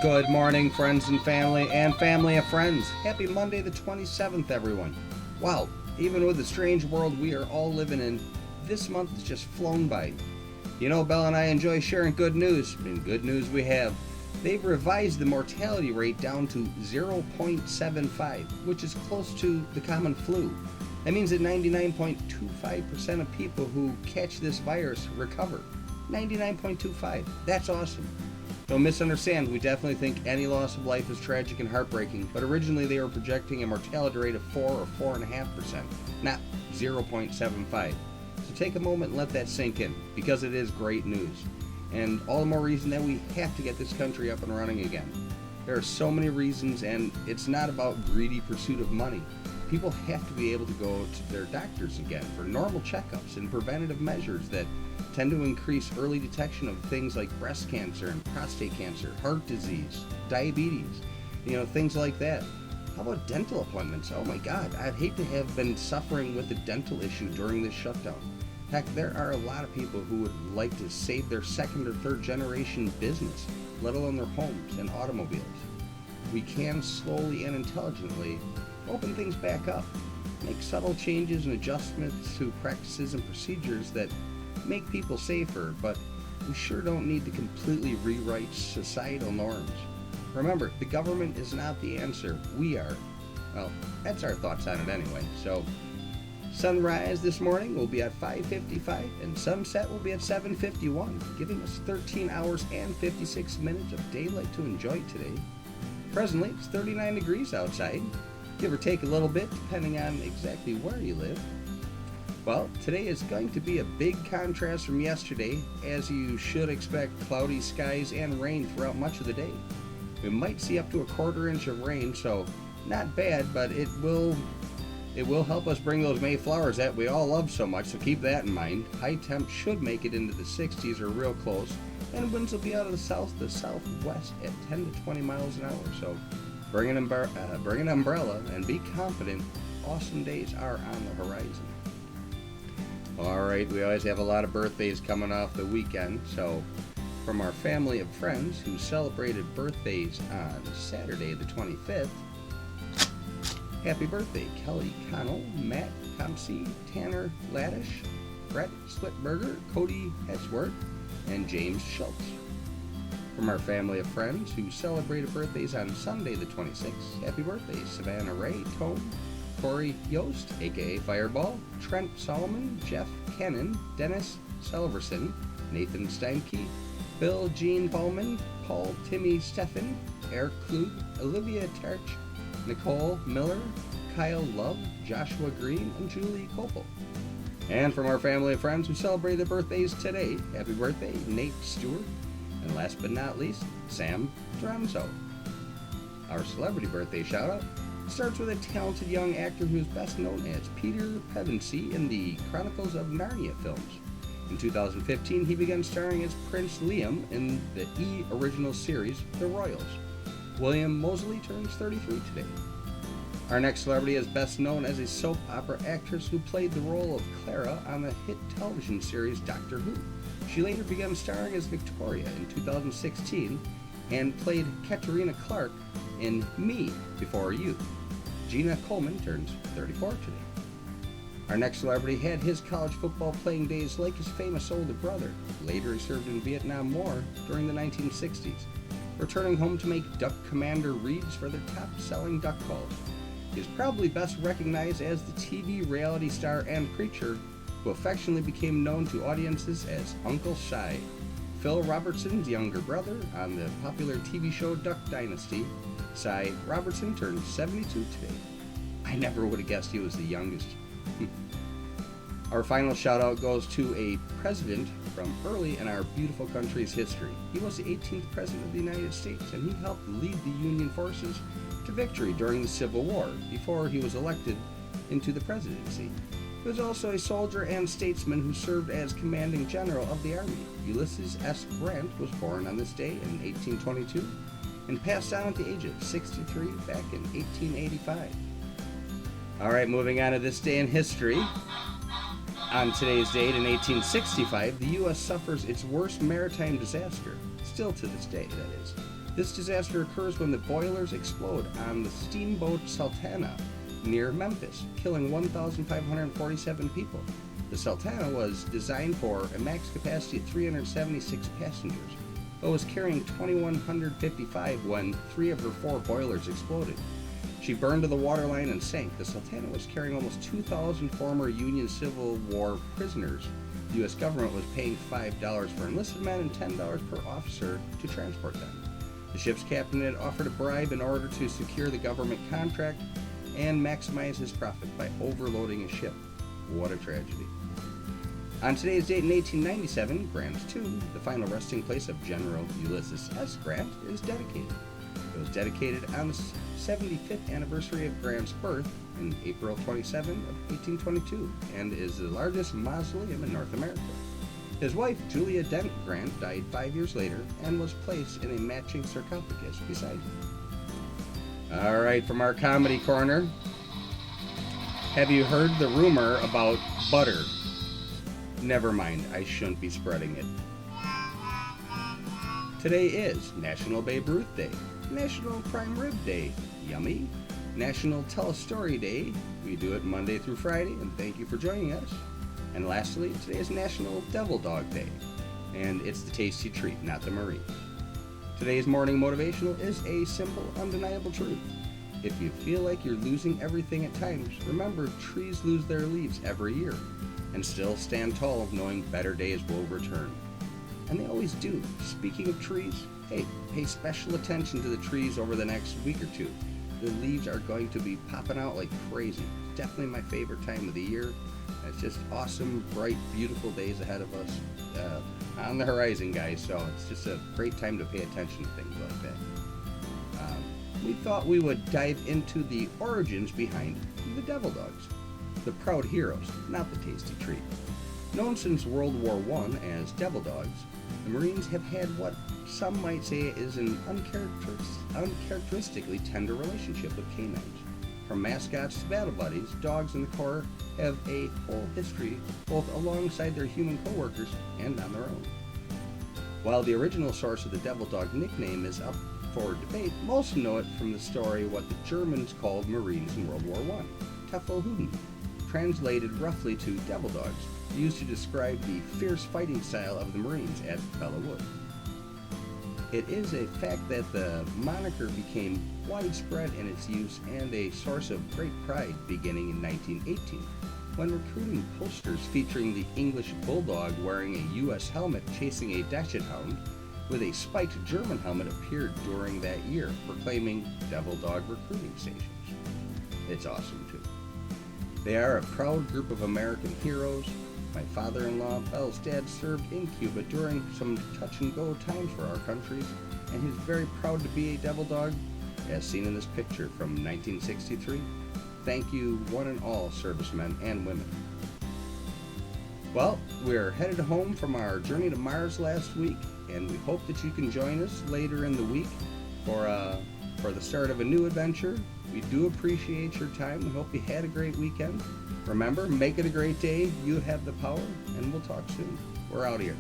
Good morning, friends and family of friends. Happy Monday the 27th, everyone. Wow, even with the strange world we are all living in, this month has just flown by. You know, Belle and I enjoy sharing good news, and good news we have. They've revised the mortality rate down to 0.75, which is close to the common flu. That means that 99.25% of people who catch this virus recover. 99.25. That's awesome. Don't misunderstand, we definitely think any loss of life is tragic and heartbreaking, but originally they were projecting a mortality rate of 4 or 4.5%, not 0.75. So take a moment and let that sink in, because it is great news. And all the more reason that we have to get this country up and running again. There are so many reasons, and it's not about greedy pursuit of money. People have to be able to go to their doctors again for normal checkups and preventative measures that tend to increase early detection of things like breast cancer and prostate cancer, heart disease, diabetes, things like that. How about dental appointments? Oh my God, I'd hate to have been suffering with a dental issue during this shutdown. Heck, there are a lot of people who would like to save their second or third generation business, let alone their homes and automobiles. We can slowly and intelligently open things back up, make subtle changes and adjustments to practices and procedures that make people safer, but we sure don't need to completely rewrite societal norms. Remember, the government is not the answer. We are. Well, that's our thoughts on it anyway. So, sunrise this morning will be at 5:55 and sunset will be at 7:51, giving us 13 hours and 56 minutes of daylight to enjoy today. Presently, it's 39 degrees outside, give or take a little bit depending on exactly where you live. Well, today is going to be a big contrast from yesterday, as you should expect cloudy skies and rain throughout much of the day. We might see up to a quarter inch of rain, so not bad, but it will help us bring those May flowers that we all love so much, so keep that in mind. High temp should make it into the 60s or real close, and winds will be out of the south to southwest at 10 to 20 miles an hour, so bring an umbrella and be confident. Awesome days are on the horizon. Alright, we always have a lot of birthdays coming off the weekend, so from our family of friends who celebrated birthdays on Saturday the 25th, happy birthday Kelly Connell, Matt Compsey, Tanner Laddish, Brett Splitberger, Cody Hedgeworth, and James Schultz. From our family of friends who celebrated birthdays on Sunday the 26th, happy birthday Savannah Ray, Tone, Corey Yost, aka Fireball, Trent Solomon, Jeff Kennan, Dennis Selverson, Nathan Steinke, Bill Jean Bowman, Paul Timmy Steffen, Eric Klug, Olivia Terch, Nicole Miller, Kyle Love, Joshua Green, and Julie Kopel. And from our family of friends who celebrate their birthdays today, happy birthday Nate Stewart, and last but not least, Sam Dronzo. Our celebrity birthday shout out starts with a talented young actor who is best known as Peter Pevensey in the Chronicles of Narnia films. In 2015, he began starring as Prince Liam in the E! Original series, The Royals. William Moseley turns 33 today. Our next celebrity is best known as a soap opera actress who played the role of Clara on the hit television series Doctor Who. She later began starring as Victoria in 2016 and played Katerina Clark in Me Before You. Gina Coleman turns 34 today. Our next celebrity had his college football playing days like his famous older brother. Later he served in the Vietnam War during the 1960s, returning home to make Duck Commander reads for their top-selling duck calls. He is probably best recognized as the TV reality star and preacher who affectionately became known to audiences as Uncle Shy. Phil Robertson's younger brother on the popular TV show Duck Dynasty, Cy Robertson turned 72 today. I never would have guessed he was the youngest. Our final shout out goes to a president from early in our beautiful country's history. He was the 18th president of the United States, and he helped lead the Union forces to victory during the Civil War before he was elected into the presidency. He was also a soldier and statesman who served as commanding general of the Army. Ulysses S. Grant was born on this day in 1822 and passed on at the age of 63 back in 1885. Alright, moving on to this day in history. On today's date in 1865, the U.S. suffers its worst maritime disaster, still to this day, that is. This disaster occurs when the boilers explode on the steamboat Sultana near Memphis, killing 1,547 people. The Sultana was designed for a max capacity of 376 passengers, but was carrying 2,155 when 3 of her 4 boilers exploded. She burned to the waterline and sank. The Sultana was carrying almost 2,000 former Union Civil War prisoners. The U.S. government was paying $5 for enlisted men and $10 per officer to transport them. The ship's captain had offered a bribe in order to secure the government contract and maximize his profit by overloading a ship. What a tragedy. On today's date in 1897, Grant's tomb, the final resting place of General Ulysses S. Grant, is dedicated. It was dedicated on the 75th anniversary of Grant's birth in April 27 of 1822 and is the largest mausoleum in North America. His wife, Julia Dent Grant, died 5 years later and was placed in a matching sarcophagus beside him. All right, from our comedy corner, have you heard the rumor about butter? Never mind, I shouldn't be spreading it. Today is National Babe Ruth Day, National Prime Rib Day, yummy, National Tell a Story Day, we do it Monday through Friday, and thank you for joining us. And lastly, today is National Devil Dog Day, and it's the tasty treat, not the Marine. Today's morning motivational is a simple, undeniable truth. If you feel like you're losing everything at times, remember trees lose their leaves every year, and still stand tall knowing better days will return. And they always do. Speaking of trees, hey, pay special attention to the trees over the next week or two. The leaves are going to be popping out like crazy. Definitely my favorite time of the year. It's just awesome, bright, beautiful days ahead of us on the horizon, guys. So it's just a great time to pay attention to things like that. We thought we would dive into the origins behind the devil dogs, the proud heroes, not the tasty treat. Known since World War I as devil dogs, the Marines have had what some might say is an uncharacteristically tender relationship with canines. From mascots to battle buddies, dogs in the Corps have a whole history both alongside their human coworkers and on their own. While the original source of the devil dog nickname is up for debate, most know it from the story what the Germans called Marines in World War I, Teufelhunden, translated roughly to devil dogs, used to describe the fierce fighting style of the Marines at Bella Wood. It is a fact that the moniker became widespread in its use and a source of great pride beginning in 1918, when recruiting posters featuring the English bulldog wearing a U.S. helmet chasing a Dachshund with a spiked German helmet appeared during that year, proclaiming devil dog recruiting stations. It's awesome too. They are a proud group of American heroes. My father-in-law, Belle's dad, served in Cuba during some touch-and-go times for our countries, and he's very proud to be a devil dog, as seen in this picture from 1963. Thank you, one and all servicemen and women. Well, we're headed home from our journey to Mars last week, and we hope that you can join us later in the week for the start of a new adventure. We do appreciate your time. We hope you had a great weekend. Remember, make it a great day. You have the power, and we'll talk soon. We're out here.